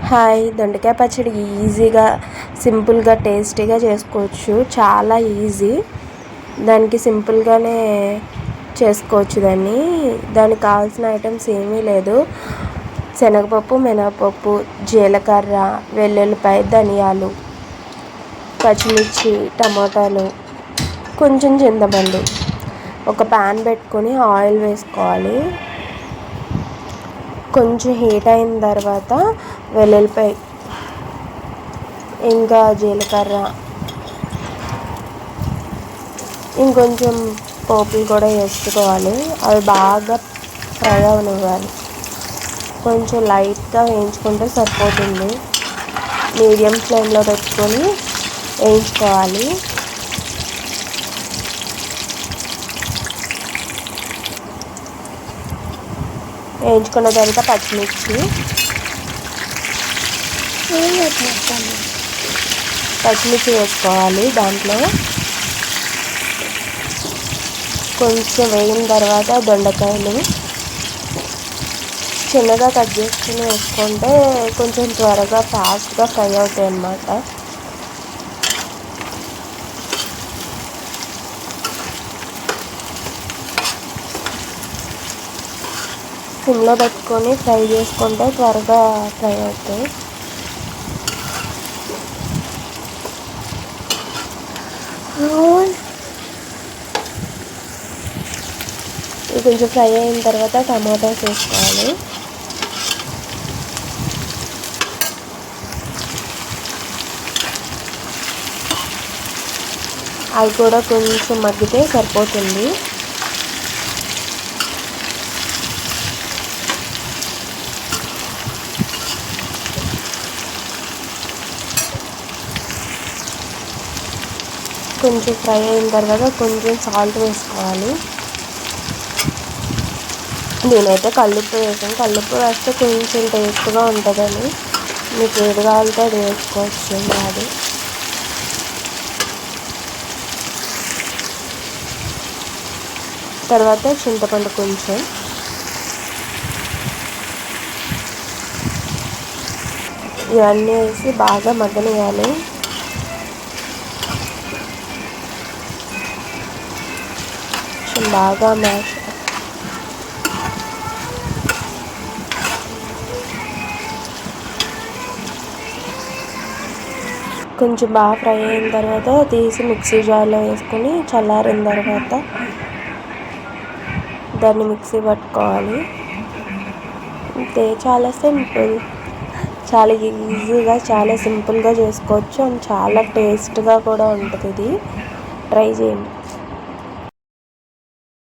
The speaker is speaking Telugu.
హాయ్, దొండకాయ పచ్చడి ఈజీగా సింపుల్గా టేస్టీగా చేసుకోవచ్చు. చాలా ఈజీ. దానికి సింపుల్గానే చేసుకోవచ్చు. దానికి కావాల్సిన ఐటమ్స్ ఏమీ లేదు. శనగపప్పు, మినపప్పు, జీలకర్ర, వెల్లుల్లిపాయ, ధనియాలు, పచ్చిమిర్చి, టమాటాలు, కొంచెం చింతపండు. ఒక ప్యాన్ పెట్టుకొని ఆయిల్ వేసుకోవాలి. కొంచెం హీట్ అయిన తర్వాత వెల్లుల్లిపాయ, ఇంకా జీలకర్ర, ఇంకొంచెం పోపులు కూడా వేసుకోవాలి. అవి బాగా ఫ్రై అవనివ్వాలి. కొంచెం లైట్గా వేయించుకుంటే సరిపోతుంది. మీడియం ఫ్లేమ్లో పెట్టుకొని వేయించుకోవాలి. వేయించుకున్న తర్వాత పచ్చిమిర్చి వేసుకోవాలి. దాంట్లో కొంచెం వేగిన తర్వాత దొండకాయలు చిన్నగా కట్ చేసుకుని వేసుకుంటే కొంచెం త్వరగా ఫాస్ట్గా ఫ్రై అవుతాయి అన్నమాట. సిమ్లో పెట్టుకొని ఫ్రై చేసుకుంటే త్వరగా ఫ్రై అవుతాయి. ఇది కొంచెం ఫ్రై అయిన తర్వాత టమాటాస్ వేసుకోవాలి. అవి కూడా కొంచెం మగ్గితే సరిపోతుంది. కొంచెం ఫ్రై అయిన తర్వాత కొంచెం సాల్ట్ వేసుకోవాలి. నేనైతే కల్లుప్పు వేసాను. కల్లుప్పు వేస్తే కొంచెం టేస్ట్గా ఉంటుందని. మీకు ఏది కావాలంటే అది వేసుకోవచ్చు. అది తర్వాత చింతపండు కొంచెం, ఇవన్నీ వేసి బాగా మగ్గనివ్వాలి. బాగా మ్యాష్ కొంచెం బాగా ఫ్రై అయిన తర్వాత తీసి మిక్సీ జార్లో వేసుకొని చల్లారిన తర్వాత దాన్ని మిక్సీ పట్టుకోవాలి. అంతే, చాలా సింపుల్. చాలా ఈజీగా, చాలా సింపుల్గా చేసుకోవచ్చు. అండ్ చాలా టేస్ట్గా కూడా ఉంటుంది. ఇది ట్రై చేయండి.